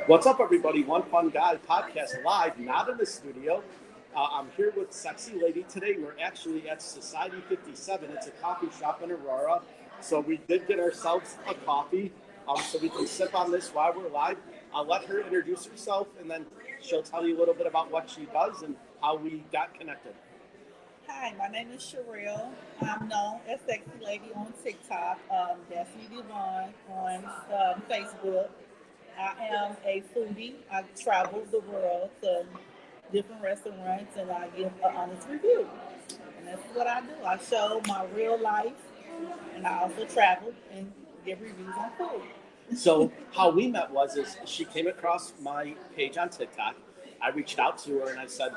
What's up, everybody? One Fun Guy podcast live, not in the studio. I'm here with SexyLady today. We're actually at Society 57. It's a coffee shop in Aurora. So we did get ourselves a coffee so we can sip on this while we're live. I'll let her introduce herself, and then she'll tell you a little bit about what she does and how we got connected. Hi, my name is Sherelle. I'm known as Sexy Lady on TikTok, Destiny Devon on Facebook. I am a foodie. I travel the world to different restaurants and I give an honest review. And that's what I do. I show my real life and I also travel and give reviews on food. So how we met was is she came across my page on TikTok. I reached out to her and I said,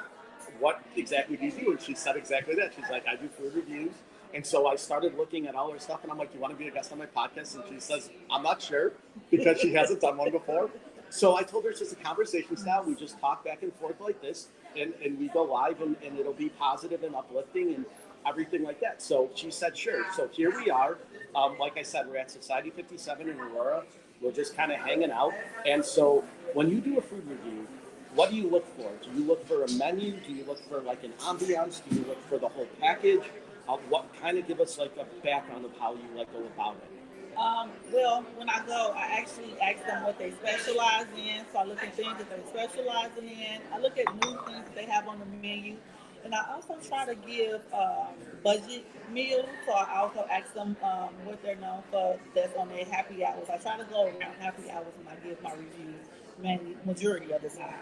"What exactly do you do?" And she said exactly that. She's like, "I do food reviews." And so I started looking at all her stuff, and I'm like, "You want to be a guest on my podcast?" And she says, "I'm not sure," because she hasn't done one before. So I told her it's just a conversation style. We just talk back and forth like this, and we go live, and it'll be positive and uplifting and everything like that. So she said, "Sure." So here we are. Like I said, we're at Society 57 in Aurora. We're just kind of hanging out. And so when you do a food review, what do you look for? Do you look for a menu? Do you look for like an ambiance? Do you look for the whole package? What kind of give us like a background of how you like go about it? Well, when I go, I actually ask them what they specialize in. So I look at things that they're specializing in. I look at new things that they have on the menu. And I also try to give budget meals. So I also ask them what they're known for that's on their happy hours. I try to go around happy hours when I give my reviews, mainly majority of the time.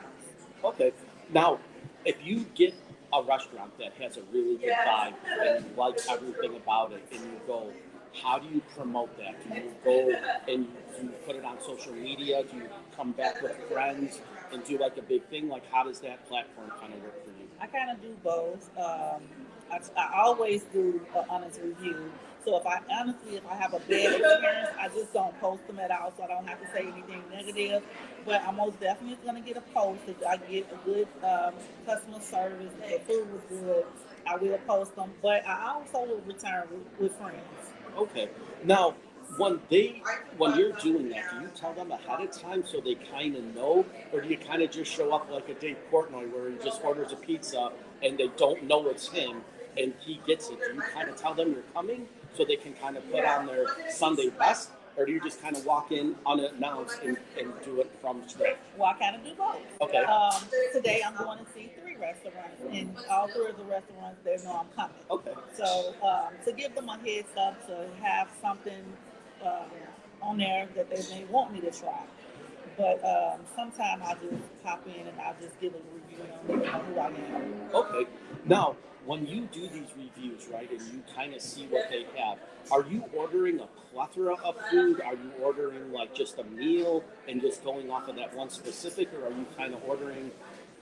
Okay. Now, if you get a restaurant that has a really good vibe and you like everything about it, and you go, how do you promote that? Do you go and do you put it on social media? Do you come back with friends and do like a big thing? Like, how does that platform kind of work for you? I kind of do both. I always do an honest review. So if I have a bad experience, I just don't post them at all, so I don't have to say anything negative. But I'm most definitely going to get a post if I get a good customer service, if the food was good. I will post them, but I also will return with friends. Okay. Now, when they when you're doing that, do you tell them ahead of time so they kind of know, or do you kind of just show up like a Dave Portnoy where he just orders a pizza and they don't know it's him and he gets it? Do you kind of tell them you're coming so they can kind of put on their Sunday best, or do you just kind of walk in unannounced and do it from scratch? Well, I kind of do both. Okay. Today I'm going to see three restaurants, and all three of the restaurants they know I'm coming. Okay. So to give them a heads up to have something um, on there that they may want me to try. But sometimes I just pop in and I just give a review on who I am. Okay. Now, when you do these reviews, right, and you kind of see what they have, are you ordering a plethora of food? Are you ordering like just a meal and just going off of that one specific, or are you kind of ordering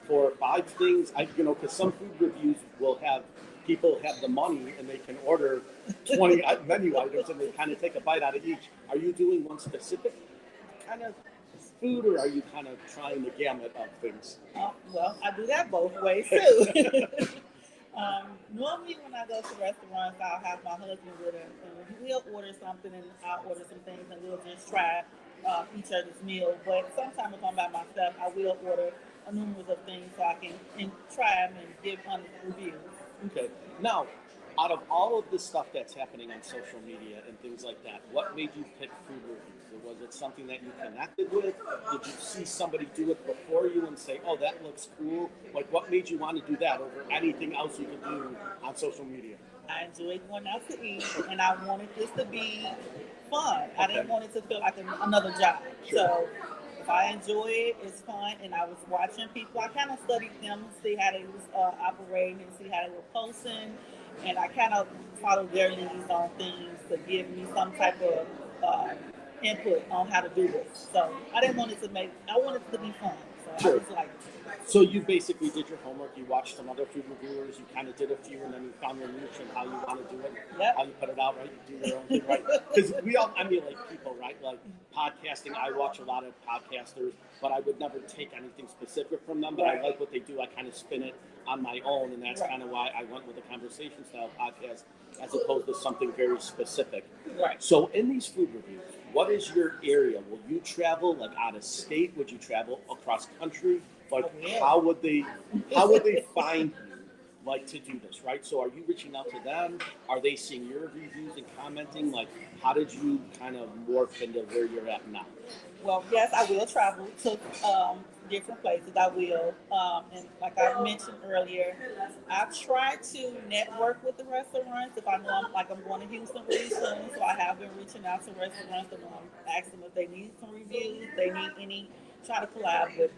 4 or 5 things? Because some food reviews will have people have the money and they can order 20 menu items and they kind of take a bite out of each. Are you doing one specific kind of food, or are you kind of trying the gamut of things? Well, I do that both ways too. Normally, when I go to restaurants, I'll have my husband with him, and we'll order something, and I'll order some things, and we'll just try each other's meal. But sometimes, if I'm by myself, I will order a numerous of things so I can try them and give honest reviews. Okay. Now, out of all of the stuff that's happening on social media and things like that, what made you pick food reviews? Was it something that you connected with? Did you see somebody do it before you and say, "Oh, that looks cool"? Like, what made you want to do that over anything else you could do on social media? I enjoy going out to eat, and I wanted this to be fun. I didn't want it to feel like another job. Sure. So if I enjoy it, it's fun. And I was watching people. I kind of studied them, see how they was operating, and see how they were posting. And I kind of followed their leads on things to give me some type of input on how to do it. So I didn't want it to I wanted it to be fun. So Sure. I was like, So you basically did your homework. You watched some other food reviewers. You kind of did a few, and then you found your niche and how you want to do it. Yep. How you put it out, right? You do your own thing, right? Because we all emulate people, right? Like podcasting. I watch a lot of podcasters, but I would never take anything specific from them. But I like what they do. I kind of spin it on my own, and that's kind of why I went with a conversation style podcast as opposed to something very specific. right. So in these food reviews, what is your area? Will you travel like out of state? Would you travel across country? Like how would they find you like to do this, right? So are you reaching out to them? Are they seeing your reviews and commenting? Like how did you kind of morph into where you're at now? Well, yes, I will travel to different places. I will, and like I mentioned earlier, I try to network with the restaurants. If I know I'm going to Houston really soon, so I have been reaching out to restaurants and asking them if they need some reviews, they need any. Try to collab with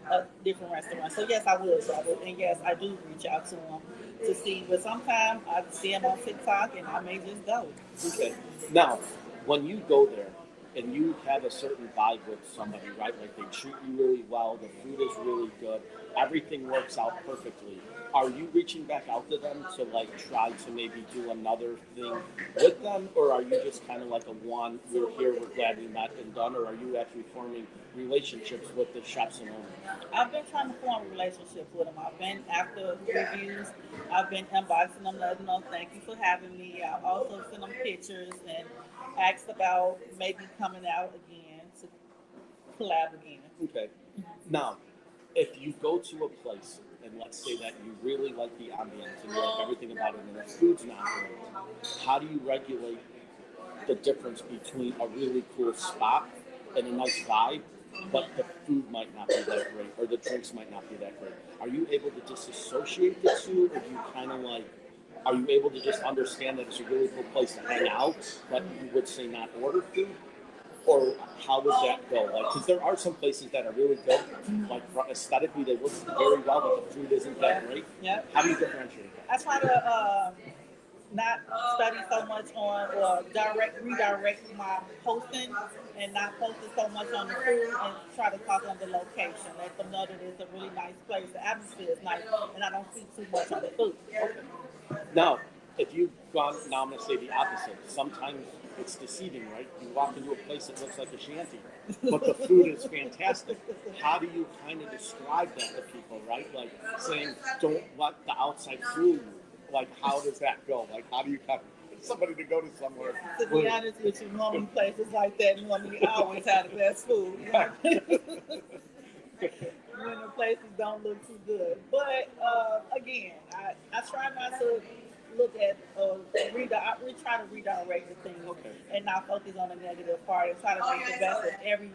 different restaurants. So yes, I will travel, and yes, I do reach out to them to see. But sometimes I see them on TikTok, and I may just go. Okay. Now, when you go there and you have a certain vibe with somebody, right? Like they treat you really well, the food is really good, everything works out perfectly. Are you reaching back out to them to like try to maybe do another thing with them, or are you just kind of like a one? We're here, we're glad we met and done, or are you actually forming relationships with the chefs and owners? I've been trying to form relationships with them. I've been after reviews. I've been inboxing them, letting them know thank you for having me. I've also sent them pictures and asked about maybe coming out again to collab again. Okay. Now, if you go to a place and let's say that you really like the ambience and you like everything about it and the food's not great, how do you regulate the difference between a really cool spot and a nice vibe, but the food might not be that great or the drinks might not be that great? Are you able to disassociate the two, or do you kind of like, are you able to just understand that it's a really cool place to hang out, but you would say not order food? Or how would that go? Like, because there are some places that are really good, like aesthetically they look very well, but the food isn't that great. Yeah. How do you differentiate that? I try to not study so much on or redirect my posting and not focus so much on the food and try to talk on the location. Let them know that it's a really nice place. The atmosphere is nice, and I don't speak too much on the food. Now, if you've gone, now I'm going to say the opposite. Sometimes it's deceiving, right? You walk into a place that looks like a shanty, but the food is fantastic. How do you kind of describe that to people, right? Like saying, don't let the outside fool you. Like, how does that go? Like, how do you kind of get somebody to go to somewhere? To be honest with you, normally places like that normally always have the best food. When the places don't look too good. But again, I try not to look at we try to redirect the thing and not focus on the negative part and try to make the best of every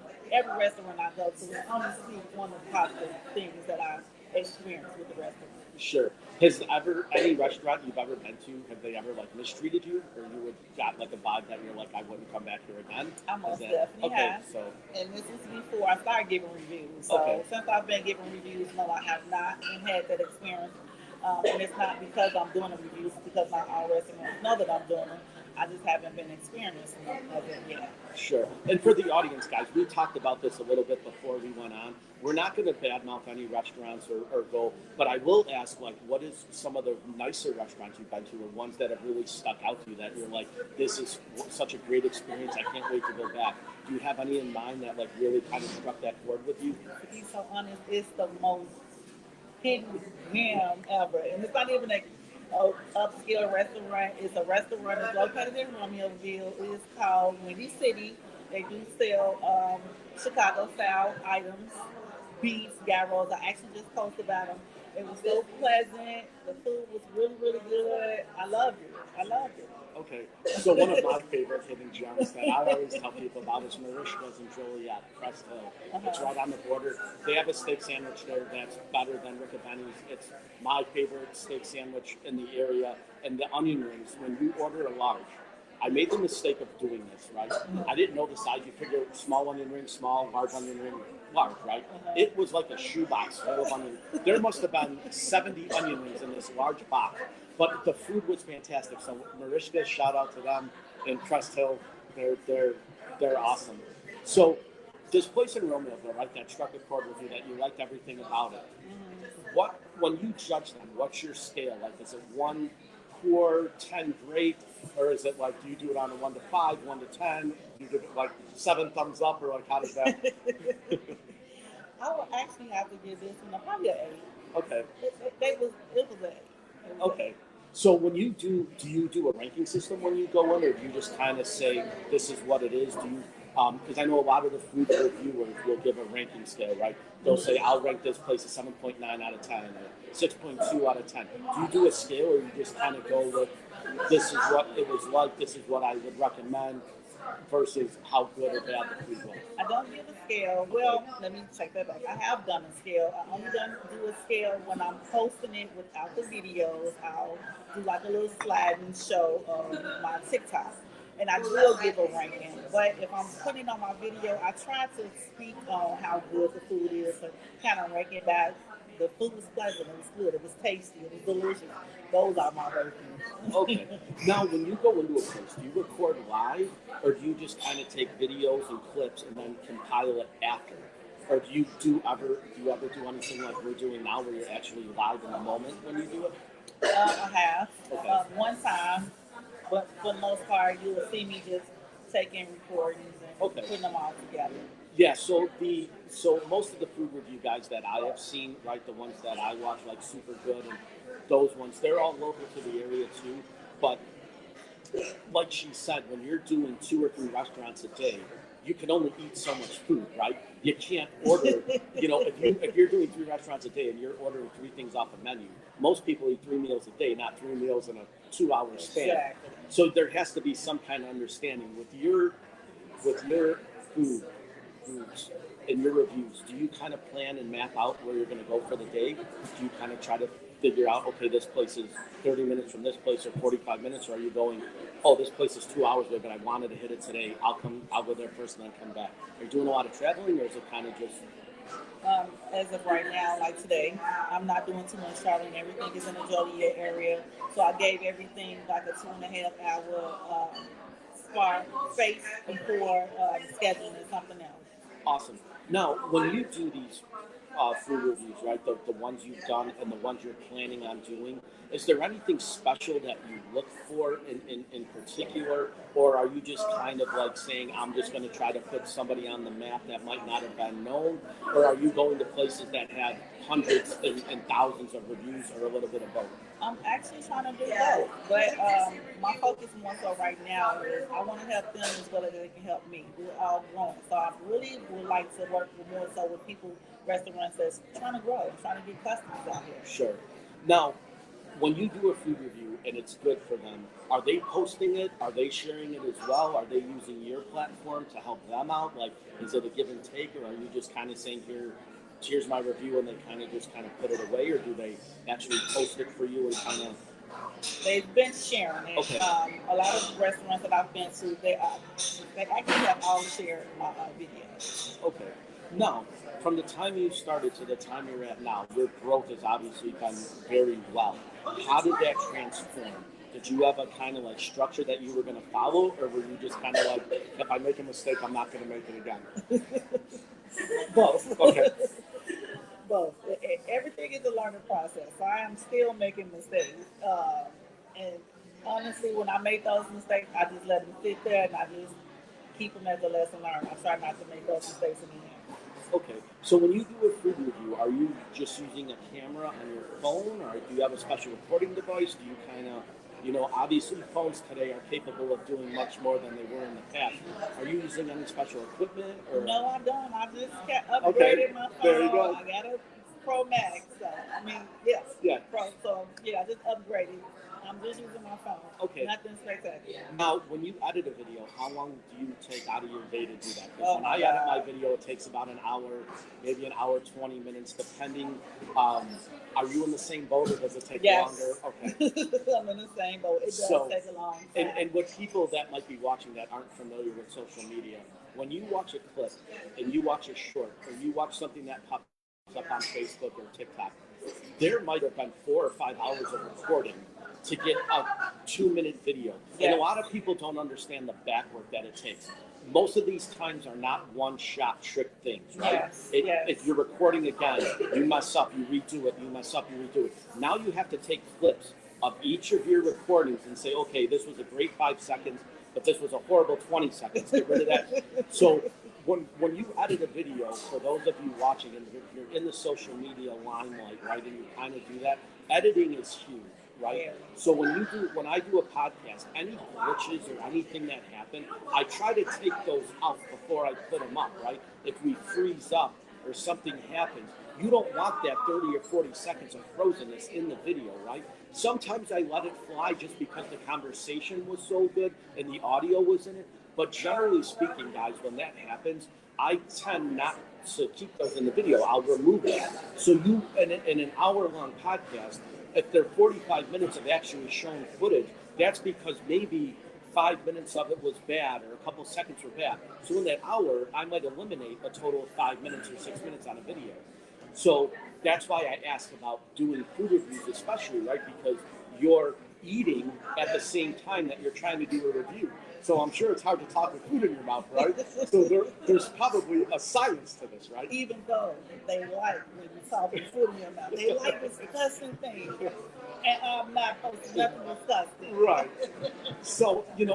restaurant I go to and only speak one of the positive things that I experience with the restaurant. Sure. Has ever any restaurant you've ever been to, have they ever like mistreated you, or you would got like a vibe that you're like, I wouldn't come back here again? I most definitely have. So, and this is before I started giving reviews. So since I've been giving reviews, no, I have not had that experience. And it's not because I'm doing the reviews, it's because not all restaurants know that I'm doing them. I just haven't been experiencing of it yet. Sure. And for the audience, guys, we talked about this a little bit before we went on. We're not going to badmouth any restaurants or go, but I will ask, like, what is some of the nicer restaurants you've been to, or ones that have really stuck out to you that you're like, this is such a great experience, I can't wait to go back? Do you have any in mind that, like, really kind of struck that chord with you? To be so honest, it's the most hidden gem ever. And it's not even a upscale restaurant. It's a restaurant that's located in Romeoville. It's called Windy City. They do sell Chicago style items, beef, gyros. I actually just posted about them. It was so pleasant. The food was really, really good. I loved it. Okay, so one of my favorite hidden gems that I always tell people about is Marishka's in Joliet, Crest Hill. It's right on the border. They have a steak sandwich there that's better than Riccobenni's. It's my favorite steak sandwich in the area. And the onion rings, when you order a large, I made the mistake of doing this, right? I didn't know the size. You figure small onion ring, small, large onion ring, large, right? It was like a shoebox full of onion. There must have been 70 onion rings in this large box. But the food was fantastic. So Marishka, shout out to them in Crest Hill. They're awesome. So this place in Romeoville, right, that struck a chord with you, that you liked everything about it. What, when you judge them, what's your scale? Like, is it 1 poor, 10 great, or is it like, do you do it on a 1 to 5, 1 to 10? Do you do it like 7 thumbs up, or like how does that? I would actually have to give this one probably an 8. Okay. It was an 8. Okay. So when you do you do a ranking system when you go in, or do you just kind of say this is what it is? Do you because I know a lot of the food reviewers will give a ranking scale, right? They'll say, I'll rank this place a 7.9 out of 10 or 6.2 out of 10. Do you do a scale, or you just kind of go with, this is what it was like, this is what I would recommend, versus how good or bad the food was? I don't give a scale. Well, let me check that back. I have done a scale. I only do a scale when I'm posting it without the videos. I'll do like a little sliding show on my TikTok. And I will give a ranking. But if I'm putting on my video, I try to speak on how good the food is and kind of rank it back. The food was pleasant, it was good, it was tasty, it was delicious. Those are my rankings. Okay. Now, when you go into a place, do you record live, or do you just kind of take videos and clips and then compile it after? Or do you ever do anything like we're doing now, where you're actually live in the moment when you do it? I have. Okay. One time, but for the most part, you will see me just taking recordings and Okay. putting them all together. Yeah, so most of the food review guys that I have seen, right, the ones that I watch, like Super Good and those ones, they're all local to the area too. But like she said, when you're doing 2 or 3 restaurants a day, you can only eat so much food, right? You can't order, if you're doing 3 restaurants a day and you're ordering 3 things off a menu, most people eat 3 meals a day, not 3 meals in a 2-hour span. Exactly. So there has to be some kind of understanding with your foods and your reviews. Do you kind of plan and map out where you're going to go for the day? Do you kind of try to figure out, okay, this place is 30 minutes from this place or 45 minutes, or are you going, oh, this place is 2 hours away, but I wanted to hit it today. I'll go there first and then come back. Are you doing a lot of traveling, or is it kind of just? As of right now, like today, I'm not doing too much traveling. Everything is in the Joliet area, so I gave everything like a 2.5 hour spar space before scheduling something else. Awesome. Now, when you do these food reviews, right, the ones you've done and the ones you're planning on doing, is there anything special that you look for in particular, or are you just kind of like saying, I'm just going to try to put somebody on the map that might not have been known, or are you going to places that had hundreds and thousands of reviews, or a little bit of both? I'm actually trying to do both, but my focus more so right now is I want to help them as well as they can help me. We're all growing, so I really would like to work with more so with people, restaurants that's trying to grow, trying to get customers out here. Sure. Now, when you do a food review and it's good for them, are they posting it? Are they sharing it as well? Are they using your platform to help them out? Like, is it a give and take, or are you just kind of saying, here's my review, and they kind of just kind of put it away, or do they actually post it for you and kind of? They've been sharing it. Okay. A lot of restaurants that I've been to, they actually have all shared my videos. Okay. Now, from the time you started to the time you're at now, your growth has obviously done very well. How did that transform? Did you have a kind of like structure that you were going to follow, or were you just kind of like, if I make a mistake, I'm not going to make it again? Both. Okay. Both. Everything is a learning process. So I am still making mistakes. And honestly, when I make those mistakes, I just let them sit there and I just keep them as a lesson learned. I try not to make those mistakes again. Okay, so when you do a food review, are you just using a camera on your phone, or do you have a special recording device? Do you kind of, obviously phones today are capable of doing much more than they were in the past. Are you using any special equipment? Or? No, I don't. I just upgraded my phone. There you go. I got a Pro Max. So, yes. Yeah. Pro. So, I just upgraded. I'm just using my phone. Okay. Nothing spectacular. Now, when you edit a video, how long do you take out of your day to do that? Because Oh when my I edit God. my video, it takes about an hour, maybe an hour, 20 minutes, depending. Are you in the same boat, or does it take Yes. longer? Okay. I'm in the same boat. It does take a long time. And what people that might be watching that aren't familiar with social media, when you watch a clip and you watch a short, or you watch something that pops up on Facebook or TikTok, there might have been 4 or 5 hours of recording to get a 2-minute video. Yes. And a lot of people don't understand the back work that it takes. Most of these times are not one-shot trick things, right? Yes. If you're recording again, you mess up, you redo it, you mess up, you redo it. Now you have to take clips of each of your recordings and say, okay, this was a great 5 seconds, but this was a horrible 20 seconds. Get rid of that. So when you edit a video, for those of you watching, and you're in the social media limelight, right, and you kind of do that, editing is huge. right? Yeah. So when I do a podcast, any glitches or anything that happen, I try to take those out before I put them up, right? If we freeze up or something happens, you don't want that 30 or 40 seconds of frozenness in the video, right? Sometimes I let it fly just because the conversation was so good and the audio was in it. But generally speaking, guys, when that happens, I tend not to keep those in the video. I'll remove it. So you, in an hour-long podcast, if they're 45 minutes of actually shown footage, that's because maybe 5 minutes of it was bad or a couple seconds were bad. So in that hour, I might eliminate a total of 5 minutes or 6 minutes on a video. So that's why I asked about doing food reviews, especially, right? Because you're eating at the same time that you're trying to do a review. So I'm sure it's hard to talk with food in your mouth, right? So there's probably a science to this, right? Even though they like when you talk with food in your mouth, they like discussing things, and I'm not posting nothing disgusting. Right. So, and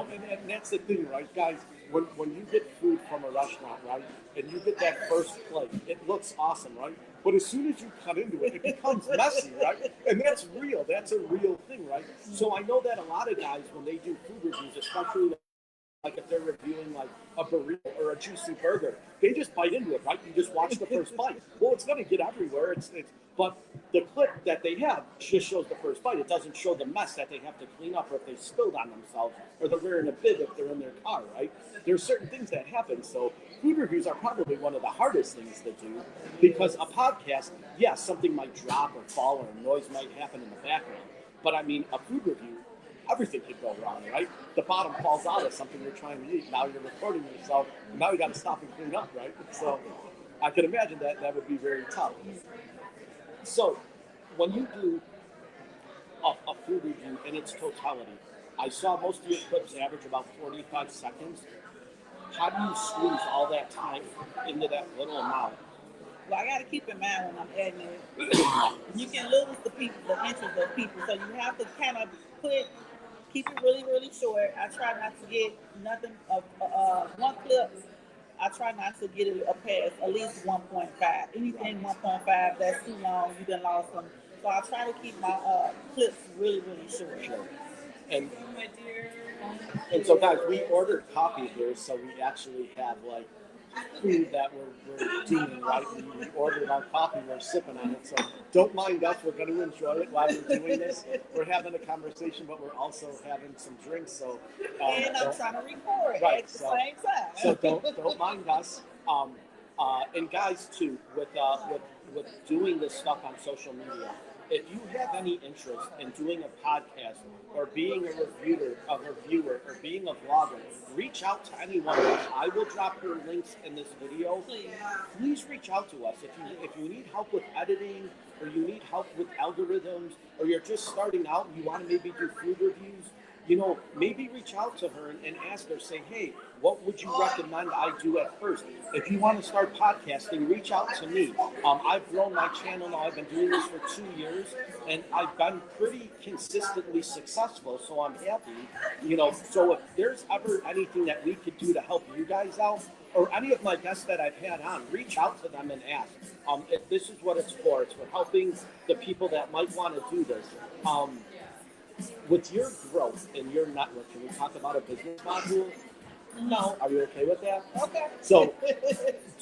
that's the thing, right, guys? When you get food from a restaurant, right, and you get that first plate, it looks awesome, right? But as soon as you cut into it, it becomes messy, right? And that's real. That's a real thing, right? So I know that a lot of guys, when they do food reviews, especially like if they're reviewing like a burrito or a juicy burger, they just bite into it, right? You just watch the first bite. Well, it's going to get everywhere. But the clip that they have just shows the first bite. It doesn't show the mess that they have to clean up, or if they spilled on themselves, or they're wearing a bib if they're in their car, right? There's certain things that happen. So food reviews are probably one of the hardest things to do, because a podcast, yes, something might drop or fall or a noise might happen in the background. But I mean, a food review, everything could go wrong, right? The bottom falls out of something you're trying to eat. Now you're recording yourself, and now you got to stop and clean up, right? So I can imagine that would be very tough. So when you do a food review in its totality, I saw most of your clips average about 45 seconds. How do you squeeze all that time into that little amount? Well, I got to keep in mind when I'm editing it, you can lose the interest of people, so you have to kind of keep it really, really short. I try not to get nothing of one clip. I try not to get it past at least 1.5. Anything 1.5, that's too long. You done lost them. So I try to keep my clips really, really short. Sure. And so, guys, we ordered coffee here, so we actually have like food that we're doing, right? We ordered our coffee, we're sipping on it. So don't mind us, we're going to enjoy it while we're doing this. We're having a conversation, but we're also having some drinks. So and I'm trying to record at the same time. So don't mind us. And guys, too, with doing this stuff on social media, if you have any interest in doing a podcast or being a reviewer, or being a vlogger, reach out to anyone else. I will drop her links in this video. Please reach out to us if you need help with editing, or you need help with algorithms, or you're just starting out and you want to maybe do food reviews. Maybe reach out to her and ask her, say, hey, what would you recommend I do at first? If you want to start podcasting, reach out to me. I've grown my channel now. I've been doing this for 2 years, and I've been pretty consistently successful, so I'm happy. So if there's ever anything that we could do to help you guys out, or any of my guests that I've had on, reach out to them and ask. This is what it's for. It's for helping the people that might want to do this. With your growth in your network, can we talk about a business module? No. Are you okay with that? Okay. So,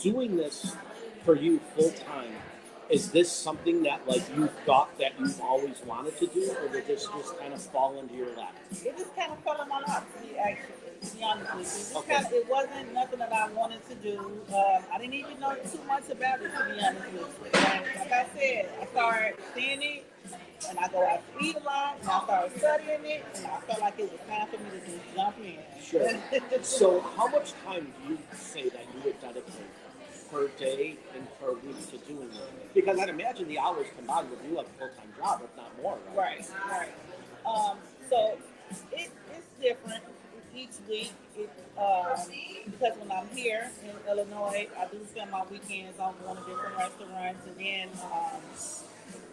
doing this for you full time, is this something that like you thought that you've always wanted to do, or did this just kind of fall into your lap? It just kind of fell in my lap, to be honest with you. Okay. It wasn't nothing that I wanted to do. I didn't even know too much about it, to be honest with you. Like I said, I started seeing it, and I go out to eat a lot, and I started studying it, and I felt like it was time for me to just jump in. Sure. So how much time do you say that you would dedicate per day and per week to doing it? Because I'd imagine the hours combined would be like a full-time job, if not more, right? Right. So it's different each week. Because when I'm here in Illinois, I do spend my weekends on going to different restaurants, and then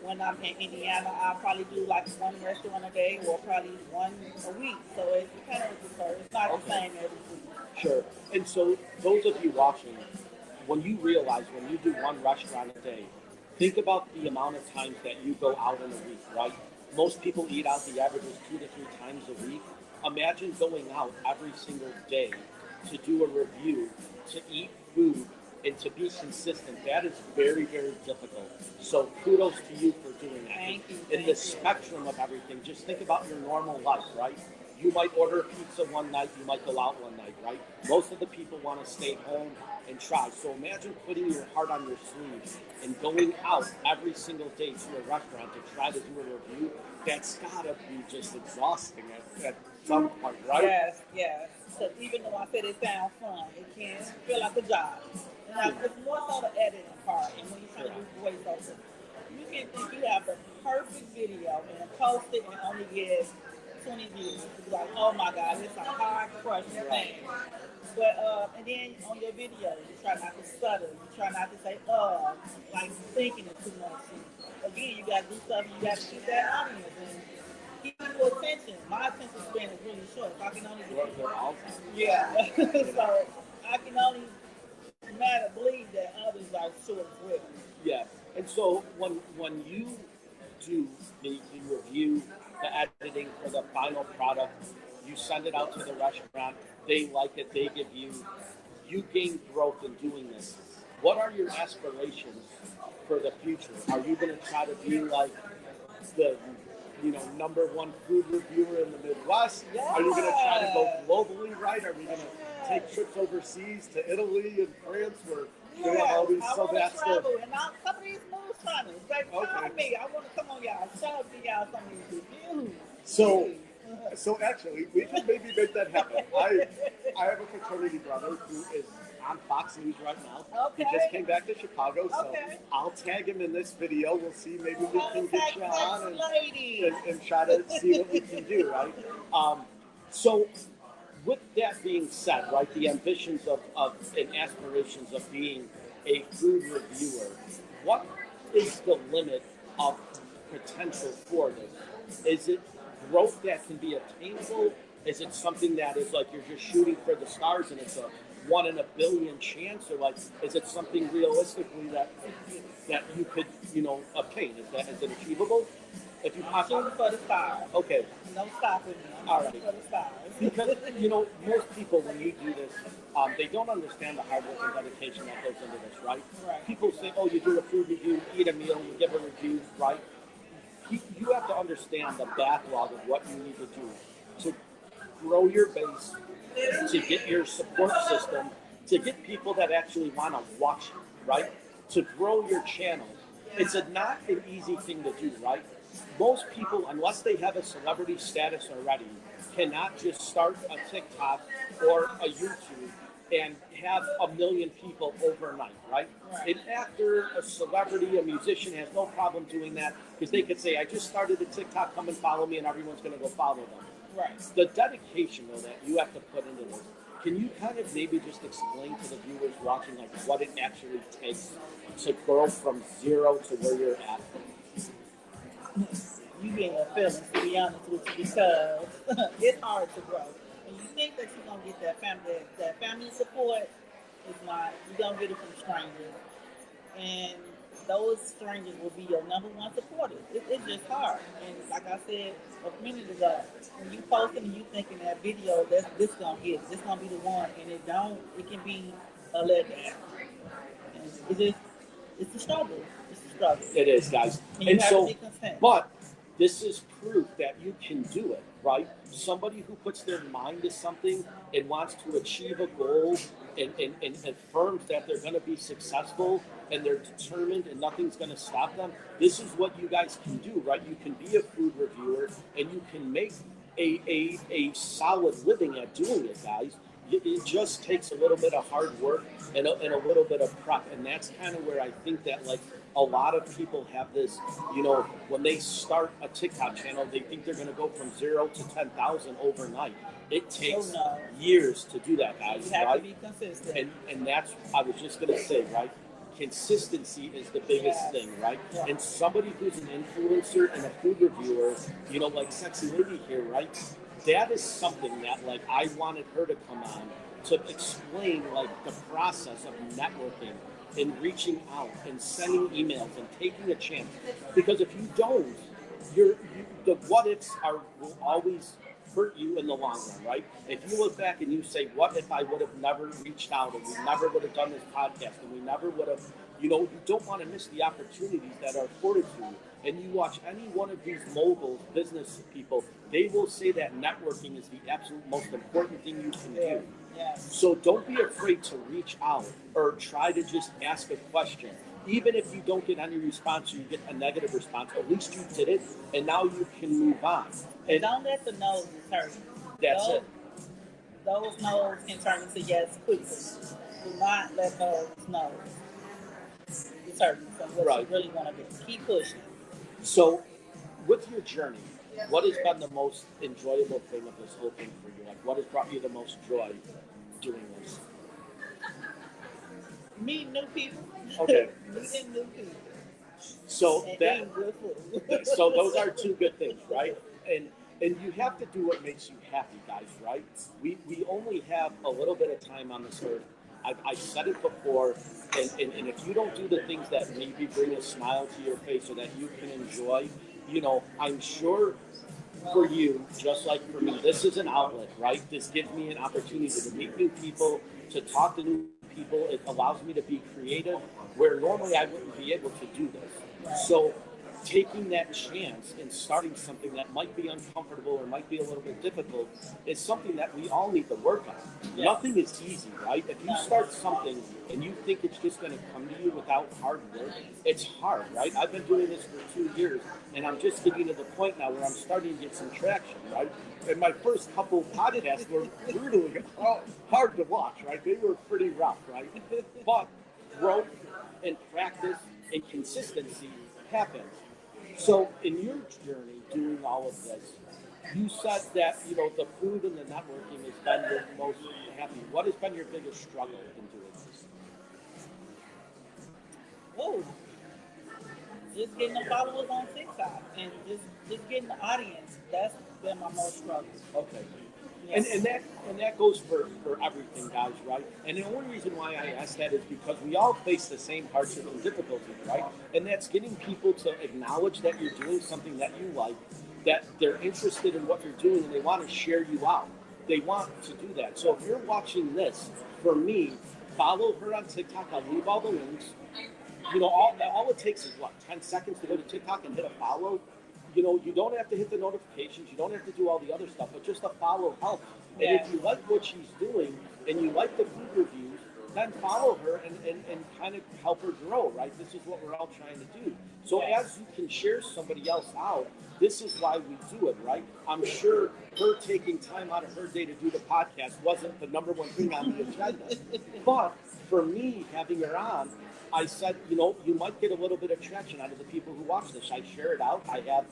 when I'm in Indiana, I'll probably do like one restaurant a day, or probably one a week. So it kind of differs. It's not the same every week. Sure. And so those of you watching, when you realize when you do one restaurant a day, think about the amount of times that you go out in a week, right? Most people eat out the average is 2 to 3 times a week. Imagine going out every single day to do a review, to eat food, and to be consistent. That is very, very difficult. So kudos to you for doing that. Thank you. In the spectrum of everything, just think about your normal life, right? You might order a pizza one night, you might go out one night, right? Most of the people want to stay home and try. So imagine putting your heart on your sleeve and going out every single day to a restaurant to try to do a review. That's gotta be just exhausting at some point, right? Yes, yes. So even though I said it sounds fun, it can feel like a job. And it's more so the editing part. And when you're trying to do voiceover, you can think you have the perfect video and post it and only get 20 views. To be like, oh my God, it's a hard crushing thing. But and then on your video, you try not to stutter. You try not to say like thinking it too much. And again, you gotta do something. You gotta keep that audience and keep people attention. My attention span is really short. So I can only yeah. So I can only believe that others are short as well. Yeah. And so when you do the review, the editing for the final product, you send it out to the restaurant, they like it, they give you gain growth in doing this. What are your aspirations for the future? Are you going to try to be like the #1 food reviewer in the Midwest? Yeah. Are you going to try to go globally, right? Are we going to take trips overseas to Italy and France where they have all these I so want to that's travel, and I'll cover these moves channels. Like, Okay. tell me, I want to come on y'all show, give y'all some of these reviews. So actually, we can maybe make that happen. I have a fraternity brother who is on Fox News right now. Okay. He just came back to Chicago, so Okay. I'll tag him in this video. We'll see, maybe we can get you on SexyLady. and try to see what we can do, right? So with that being said, right, the ambitions of and aspirations of being a food reviewer, what is the limit of potential for this? Is it growth that can be attainable? Is it something that is like you're just shooting for the stars and it's a 1 in a billion chance, or like is it something realistically that you could obtain? Is it achievable? If you Shooting for the stars. okay, No stopping me. all right. Shooting for the stars. Because most people when you do this, they don't understand the hard work and dedication that goes into this, right? Right. People say, "Oh, you do a food review, eat a meal, you give a review," right? You have to understand the backlog of what you need to do to grow your base, to get your support system, to get people that actually want to watch you, right? To grow your channel. It's not an easy thing to do, right? Most people, unless they have a celebrity status already, cannot just start a TikTok or a YouTube and have 1 million people overnight, right? An actor, a celebrity, a musician has no problem doing that because they could say, I just started a TikTok, come and follow me, and everyone's going to go follow them. Right. The dedication, though, that you have to put into this, can you kind of maybe just explain to the viewers watching like what it actually takes to grow from zero to where you're at? You being a feeling, to be honest with you, because it's hard to grow. And you think that you're gonna get that family support, it's not. You're gonna get it from strangers, and those strangers will be your #1 supporters. It's just hard. And like I said a minute ago, when you posting and you thinking that video, this gonna hit, this gonna be the one, and it don't. It can be a letdown. And it's a struggle. It's a struggle. It is, guys. And you have to be content. But this is proof that you can do it, right? Somebody who puts their mind to something and wants to achieve a goal and affirms that they're going to be successful and they're determined and nothing's going to stop them. This is what you guys can do, right? You can be a food reviewer and you can make a solid living at doing it, guys. It just takes a little bit of hard work and a little bit of prep. And that's kind of where I think that like a lot of people have this, when they start a TikTok channel, they think they're going to go from 0 to 10,000 overnight. It takes years to do that, guys. You have right? to be consistent. And that's, I was just going to say, right? Consistency is the biggest thing, right? Yeah. And somebody who's an influencer and a food reviewer, like SexyLady here, right? That is something that, like, I wanted her to come on to explain, like, the process of networking and reaching out and sending emails and taking a chance. Because if you don't, the what ifs will always hurt you in the long run, right? If you look back and you say, what if I would have never reached out and we never would have done this podcast and we never would have, you don't want to miss the opportunities that are afforded to you. And you watch any one of these moguls, business people, they will say that networking is the absolute most important thing you can do. Yeah. So don't be afraid to reach out or try to just ask a question. Even if you don't get any response or you get a negative response, at least you did it, and now you can move on. And don't let the no's hurt you. That's it. Those no's can turn into yes quickly. Do not let those no's deter you from what you really want to do. Keep pushing. So, with your journey, what has been the most enjoyable thing of this whole thing for you? Like, what has brought you the most joy doing this? Meeting new people. Okay. Meeting new people. So and that, eating good food. so those are two good things, right? And you have to do what makes you happy, guys, right? We only have a little bit of time on this earth. I said it before, and if you don't do the things that maybe bring a smile to your face or that you can enjoy, I'm sure for you, just like for me, this is an outlet, right? This gives me an opportunity to meet new people, to talk to new people. It allows me to be creative where normally I wouldn't be able to do this. So taking that chance and starting something that might be uncomfortable or might be a little bit difficult is something that we all need to work on. Yeah. Nothing is easy, right? If you start something and you think it's just going to come to you without hard work, it's hard, right? I've been doing this for 2 years, and I'm just getting to the point now where I'm starting to get some traction, right? And my first couple podcasts were brutally hard to watch, right? They were pretty rough, right? But growth and practice and consistency happens. So in your journey doing all of this, you said that, the food and the networking has been your most happy. What has been your biggest struggle in doing this? Oh, just getting the followers on TikTok and just getting the audience. That's been my most struggle. Okay. Yes. And that goes for everything, guys, right? And the only reason why I ask that is because we all face the same hardships and difficulties, right? And that's getting people to acknowledge that you're doing something that you like, that they're interested in what you're doing, and they want to share you out. They want to do that. So if you're watching this, for me, follow her on TikTok. I'll leave all the links. All it takes is 10 seconds to go to TikTok and hit a follow. You don't have to hit the notifications. You don't have to do all the other stuff, but just a follow helps. And if you like what she's doing and you like the food reviews, then follow her and kind of help her grow, right? This is what we're all trying to do. So as you can share somebody else out, this is why we do it, right? I'm sure her taking time out of her day to do the podcast wasn't the number one thing on the agenda. But for me, having her on, I said, you might get a little bit of traction out of the people who watch this. I share it out. I have,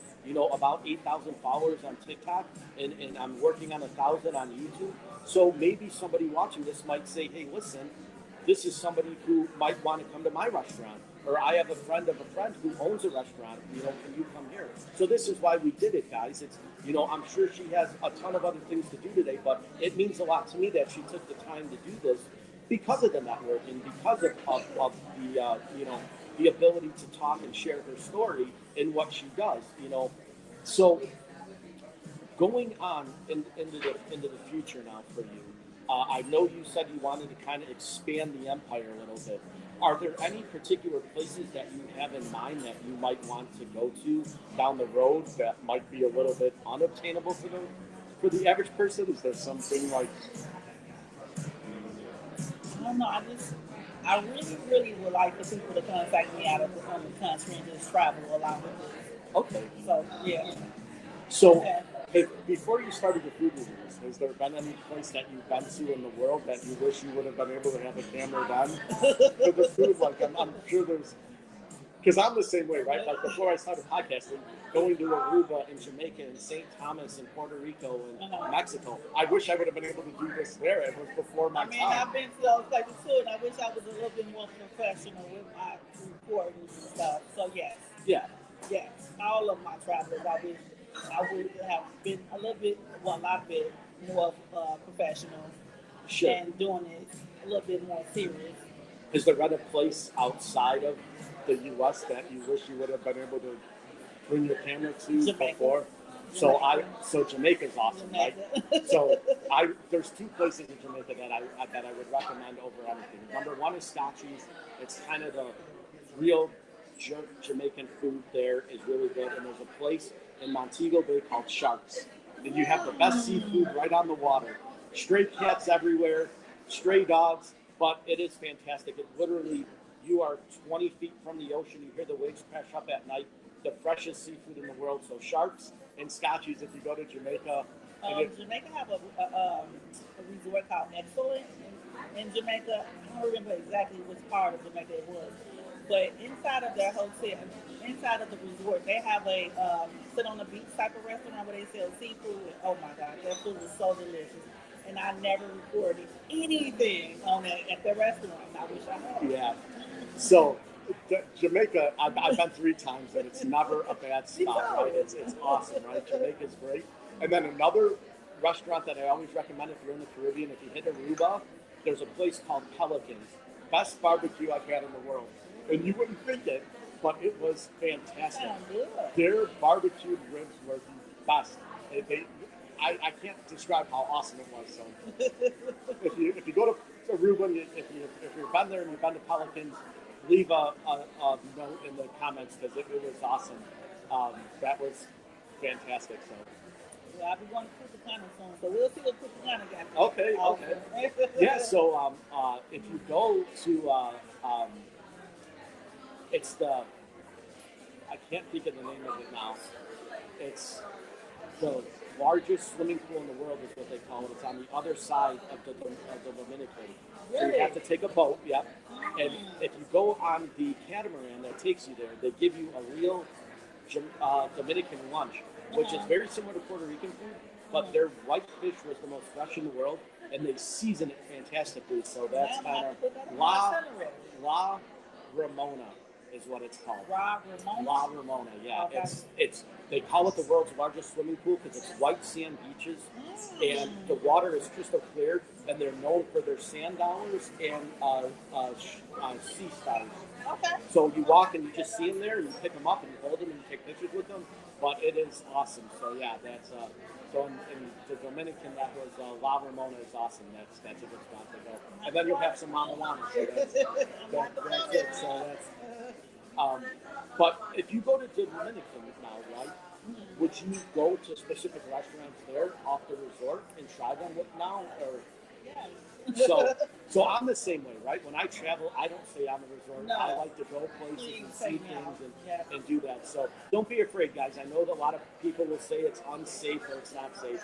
about 8,000 followers on TikTok, and I'm working on 1,000 on YouTube. So maybe somebody watching this might say, hey, listen, this is somebody who might want to come to my restaurant. Or I have a friend of a friend who owns a restaurant. Can you come here? So this is why we did it, guys. It's, I'm sure she has a ton of other things to do today, but it means a lot to me that she took the time to do this because of the networking, because of the ability to talk and share her story and what she does. So going on into the future now for you. I know you said you wanted to kind of expand the empire a little bit. Are there any particular places that you have in mind that you might want to go to down the road that might be a little bit unobtainable for the average person? Is there something like? I don't know. I really, really would like for people to contact me out of the country and just travel a lot with this. Okay. So yeah. So. Okay. Hey, before you started the food reviews, has there been any place that you've been to in the world that you wish you would have been able to have a camera done for the food? Like, I'm sure there's, because I'm the same way, right? Like, before I started podcasting, going to Aruba and Jamaica and St. Thomas and Puerto Rico and Mexico, I wish I would have been able to do this there. It was before my time. I've been to those places too, and I wish I was a little bit more professional with my recordings and stuff. So, yes. Yeah. Yes. All of my travels, I would have been a lot bit more professional and doing it a little bit more serious. Is there a place outside of the U.S. that you wish you would have been able to bring your camera to Jamaica. before. So Jamaica's awesome, right? There's two places in Jamaica that I would recommend over anything. Number one is Scotchy's. It's kind of the real Jamaican food there is really good, and there's a place in Montego Bay called Sharks, and you have the best seafood right on the water. Stray cats everywhere, stray dogs, but it is fantastic. It literally, you are 20 feet from the ocean. You hear the waves crash up at night. The freshest seafood in the world. So Sharks and Scotchies if you go to Jamaica. Jamaica have a resort called Excellent in Jamaica. I don't remember exactly which part of Jamaica it was, but inside of their hotel, inside of the resort, they have a sit on the beach type of restaurant where they sell seafood. And, oh my God, that food was so delicious. And I never recorded anything on it at the restaurant. I wish I had. Yeah. So Jamaica, I've been 3 times, and it's never a bad spot, right? It's awesome, right? Jamaica's great. And then another restaurant that I always recommend if you're in the Caribbean, if you hit Aruba, there's a place called Pelicans. Best barbecue I've had in the world. And you wouldn't think it, but it was fantastic. Their barbecued ribs were the best. I can't describe how awesome it was. So if you go to Aruba, if you've been there and you've been to Pelicans, leave a note in the comments because it was awesome. That was fantastic. So. Well, I'll be going to Punta Cana soon, so we'll see what Punta Cana got. Okay. Yeah. So if you go to it's I can't think of the name of it now. It's the largest swimming pool in the world is what they call it. It's on the other side of the Dominican. So you have to take a boat, and if you go on the catamaran that takes you there, they give you a real Dominican lunch, which is very similar to Puerto Rican food, but their white fish was the most fresh in the world, and they season it fantastically. So that's kind of La Ramona is what it's called. La Ramona, yeah. Okay. It's they call it the world's largest swimming pool because it's white sand beaches, and the water is crystal clear, and they're known for their sand dollars and sea stars. Okay. So you walk and you just see them there, and you pick them up and you hold them and you take pictures with them. But it is awesome. So yeah, that's so in the Dominican, that was La Ramona is awesome. That's a good spot to go. And then you'll have some marijuana. So that's it. So that's. But if you go to the Dominican now, right? Would you go to specific restaurants there off the resort and try them now, or? Yes. So I'm the same way, right? When I travel, I don't stay on the resort. No. I like to go places and see things and do that. So don't be afraid, guys. I know that a lot of people will say it's unsafe or it's not safe.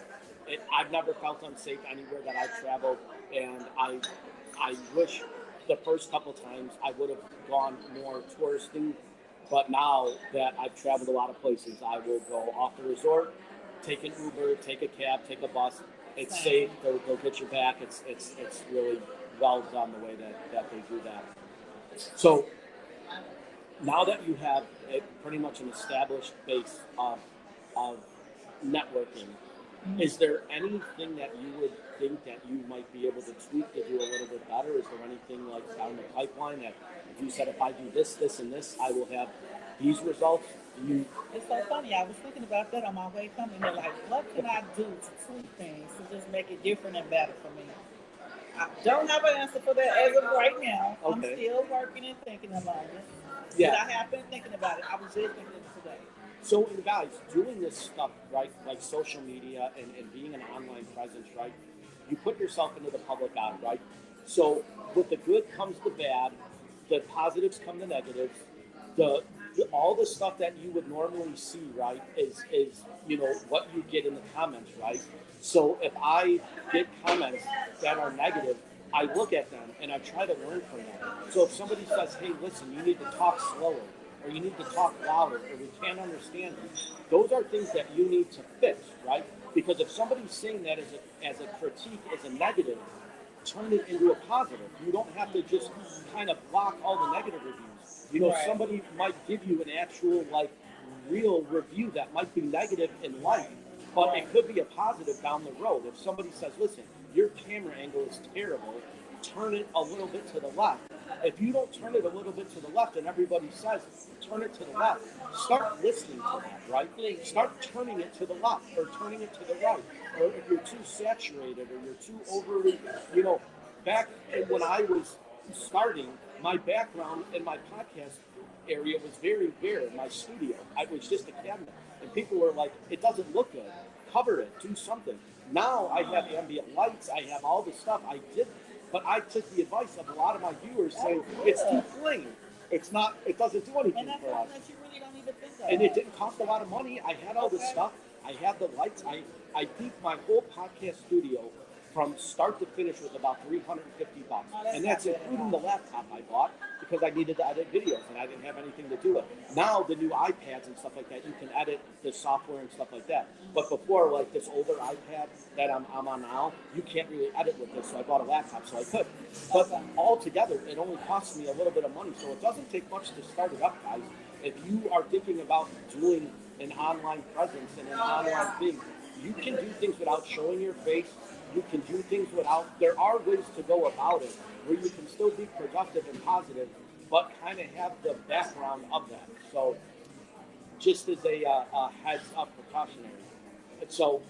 I've never felt unsafe anywhere that I've traveled, and I wish the first couple times I would have gone more touristy. But now that I've traveled a lot of places, I will go off the resort, take an Uber, take a cab, take a bus. It's safe. They'll get you back. It's really well done the way that they do that. So now that you have pretty much an established base of networking, is there anything that you would think that you might be able to tweak to do a little bit better? Is there anything like down the pipeline that if you said if I do this, this, and this, I will have these results? It's so funny. I was thinking about that on my way coming here. Like, what can I do to tweak things to just make it different and better for me? I don't have an answer for that as of right now. Okay. I'm still working and thinking about it. Yeah. But I have been thinking about it. I was just thinking it today. So, and guys, doing this stuff, right, like social media and being an online presence, right, you put yourself into the public eye, right? So, with the good comes the bad, the positives come the negatives, all the stuff that you would normally see, right, is what you get in the comments, right? So if I get comments that are negative, I look at them and I try to learn from them. So if somebody says, hey, listen, you need to talk slower, or you need to talk louder, or we can't understand you, those are things that you need to fix, right? Because if somebody's saying that as a critique, as a negative, turn it into a positive. You don't have to just kind of block all the negative reviews. Right. Somebody might give you an actual, real review that might be negative in life, but it could be a positive down the road. If somebody says, listen, your camera angle is terrible, turn it a little bit to the left. If you don't turn it a little bit to the left and everybody says, turn it to the left, start listening to that, right? Start turning it to the left or turning it to the right. Or if you're too saturated or you're too overly, back when I was starting, my background in my podcast area was very bare in my studio. I was just a cabinet. And people were like, it doesn't look good. Cover it, do something. Now I have ambient lights, I have all this stuff. I did, but I took the advice of a lot of my viewers saying it's too plain. It's not. It doesn't do anything And that's for us. something that you really don't even think of. And it didn't cost a lot of money. I had all this stuff. I had the lights. I think my whole podcast studio from start to finish was about $350, and that's including the laptop I bought because I needed to edit videos and I didn't have anything to do with. Now the new iPads and stuff like that, you can edit the software and stuff like that. But before, like this older iPad that I'm on now, you can't really edit with this. So I bought a laptop so I could. But altogether, it only costs me a little bit of money. So it doesn't take much to start it up, guys. If you are thinking about doing an online presence and an online thing, you can do things without showing your face. You can do things without, there are ways to go about it where you can still be productive and positive, but kind of have the background of that. So just as a heads up precautionary. And so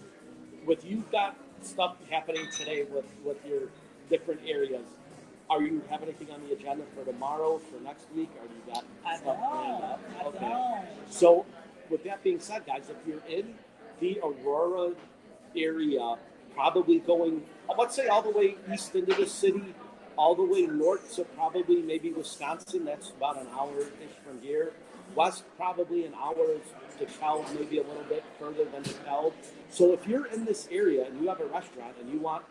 with you got stuff happening today with your different areas, are you have anything on the agenda for tomorrow, for next week, or do you got stuff planned up? Okay. So with that being said, guys, if you're in the Aurora area, probably going, let's say all the way east into the city, all the way north to probably maybe Wisconsin, that's about an hour-ish from here. West, probably an hour to DeKalb, maybe a little bit further than DeKalb. So if you're in this area and you have a restaurant and you want,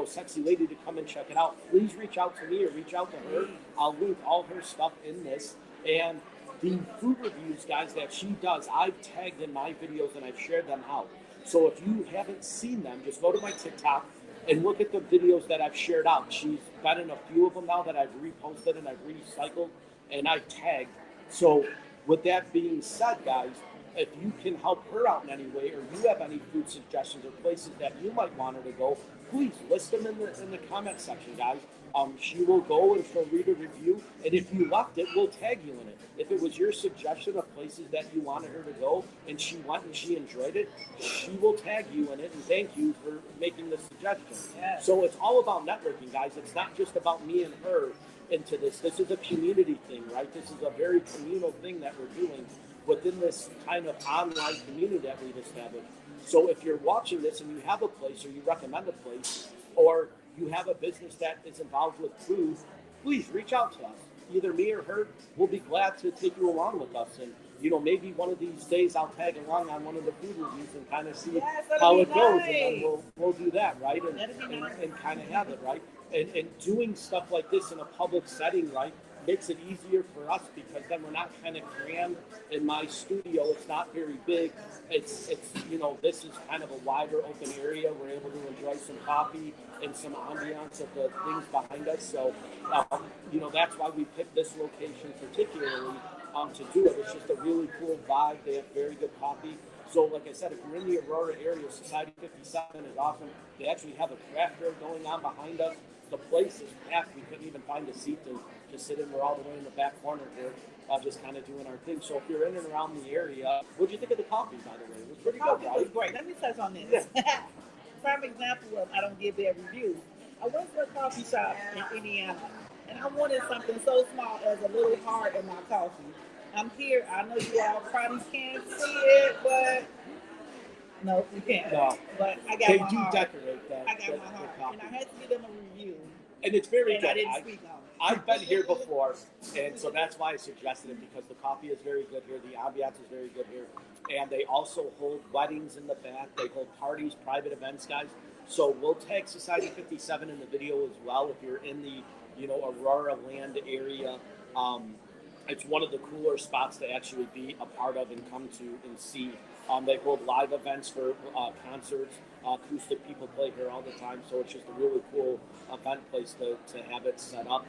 Sexy Lady to come and check it out, please reach out to me or reach out to her. I'll link all her stuff in this. And the food reviews, guys, that she does, I've tagged in my videos and I've shared them out. So if you haven't seen them, just go to my TikTok and look at the videos that I've shared out. She's been in a few of them now that I've reposted and I've recycled and I've tagged. So with that being said, guys, if you can help her out in any way or you have any food suggestions or places that you might want her to go, please list them in the comment section, guys. She will go and she'll read a review, and if you left it, we'll tag you in it. If it was your suggestion of places that you wanted her to go, and she went and she enjoyed it, she will tag you in it and thank you for making the suggestion. Yes. So it's all about networking, guys. It's not just about me and her into this. This is a community thing, right? This is a very communal thing that we're doing within this kind of online community that we've established. So if you're watching this and you have a place or you recommend a place or you have a business that is involved with food, please reach out to us. Either me or her, we'll be glad to take you along with us. And, maybe one of these days I'll tag along on one of the food reviews and kind of see how it goes. And then we'll do that, right? And kind of have it, right? And doing stuff like this in a public setting, right, makes it easier for us because then we're not kind of crammed in my studio. It's not very big. It's this is kind of a wider open area. We're able to enjoy some coffee and some ambiance of the things behind us. So, that's why we picked this location particularly to do it. It's just a really cool vibe. They have very good coffee. So, like I said, if you're in the Aurora area, Society 57 is awesome. They actually have a craft fair going on behind us. The place is packed. We couldn't even find a seat to sit in. We're all the way in the back corner here, just kind of doing our thing. So if you're in and around the area, what'd you think of the coffee, by the way? It was pretty good, right? It was great. Let me touch on this. Yeah. Prime example of I don't give bad reviews. I went to a coffee shop in Indiana, and I wanted something so small as a little heart in my coffee. I'm here. I know you all probably can't see it, but no, you can't. No. But I got my heart. They do decorate that. I got my heart. And I had to give them a review. And it's very good. I didn't speak on it. I've been here before, and so that's why I suggested it, because the coffee is very good here, the ambiance is very good here, and they also hold weddings in the back, they hold parties, private events, guys. So we'll tag Society 57 in the video as well if you're in the Aurora land area. It's one of the cooler spots to actually be a part of and come to and see. They hold live events for concerts. Acoustic people play here all the time, so it's just a really cool event place to have it set up.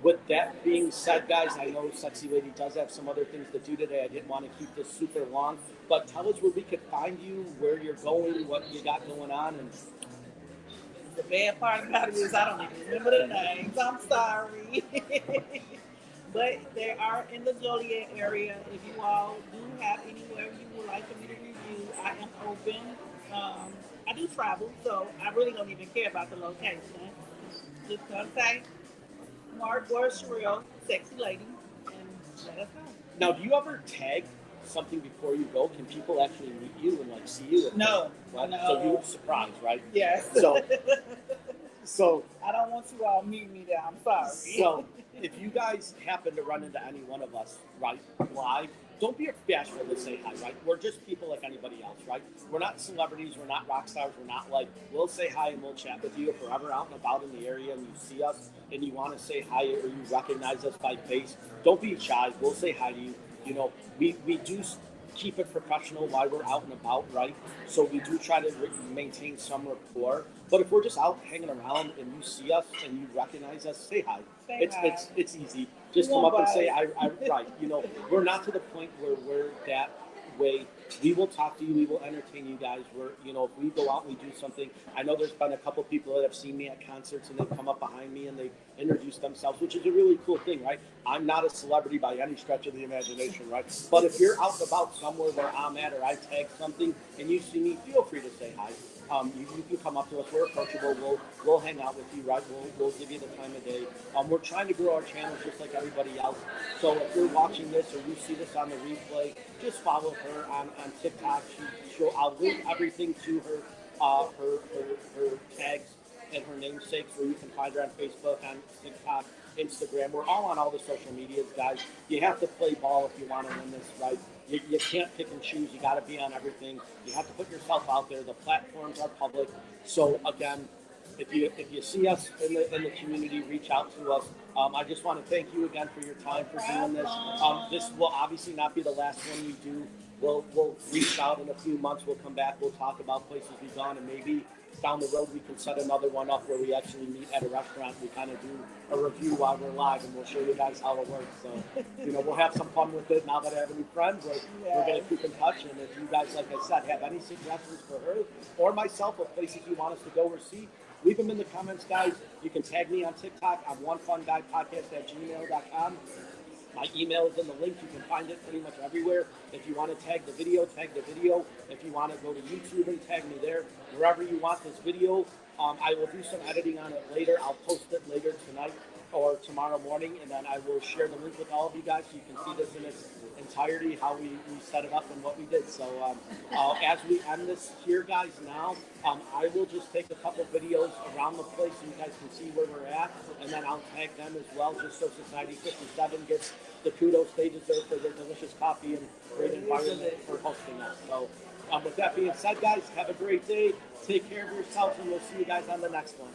With that being said, guys, I know Sexy Lady does have some other things to do today. I didn't want to keep this super long, but tell us where we could find you, where you're going, what you got going on. And the bad part about it is I don't even remember the names. I'm sorry. but they are in the Joliet area. If you all do have anywhere you would like for me to review, I am open. I do travel, so I really don't even care about the location. Just contact Mark or Sherelle, Sexy Lady, and let us know. Now, do you ever tag something before you go? Can people actually meet you and like see you? No, What? no. So you were surprised, right? Yes. So, so, I don't want you all meet me there. I'm sorry. so, if you guys happen to run into any one of us, right, live, don't be bashful to say hi, right? We're just people like anybody else, right? We're not celebrities, we're not rock stars, we're not like, we'll say hi and we'll chat with you if we're ever out and about in the area and you see us and you want to say hi or you recognize us by face. Don't be shy, we'll say hi to you. You know, we do keep it professional while we're out and about, right? So we do try to maintain some rapport. But if we're just out hanging around and you see us and you recognize us, say hi. Say It's hi. it's easy. Just You come won't up and buy say it. I right. You know, we're not to the point where we're that way. We will talk to you. We will entertain you guys. We're if we go out and we do something. I know there's been a couple people that have seen me at concerts and they've come up behind me and they introduce themselves, which is a really cool thing, right? I'm not a celebrity by any stretch of the imagination, right? But if you're out and about somewhere where I'm at or I tag something and you see me, feel free to say hi. You can come up to us. We're approachable. We'll hang out with you, right? We'll give you the time of day. We're trying to grow our channels just like everybody else. So if you're watching this or you see this on the replay, just follow her on TikTok. I'll link everything to her, her tags and her namesakes where you can find her on Facebook, on TikTok, Instagram. We're all on all the social medias, guys. You have to play ball if you want to win this, right? You can't pick and choose. You got to be on everything. You have to put yourself out there. The platforms are public. So again, if you see us in the community, reach out to us. I just want to thank you again for your time for doing this. This will obviously not be the last one we do. We'll reach out in a few months. We'll come back. We'll talk about places we've gone, and maybe down the road we can set another one up where we actually meet at a restaurant. We kind of do a review while we're live, and we'll show you guys how it works. So, we'll have some fun with it. Now that I have a new friend, we're going to keep in touch. And if you guys, like I said, have any suggestions for her or myself of places you want us to go or see, leave them in the comments, guys. You can tag me on TikTok. I'm onefunguypodcast@gmail.com. My email is in the link. You can find it pretty much everywhere. If you want to tag the video, tag the video. If you want to go to YouTube and tag me there, wherever you want this video. I will do some editing on it later. I'll post it later tonight or tomorrow morning, and then I will share the link with all of you guys so you can see this in its entirety, how we set it up and what we did. So as we end this here, guys, now, I will just take a couple videos around the place so you guys can see where we're at, and then I'll tag them as well, just so Society 57 gets the kudos they deserve for their delicious coffee and great environment for hosting us. So with that being said, guys, have a great day. Take care of yourselves, and we'll see you guys on the next one.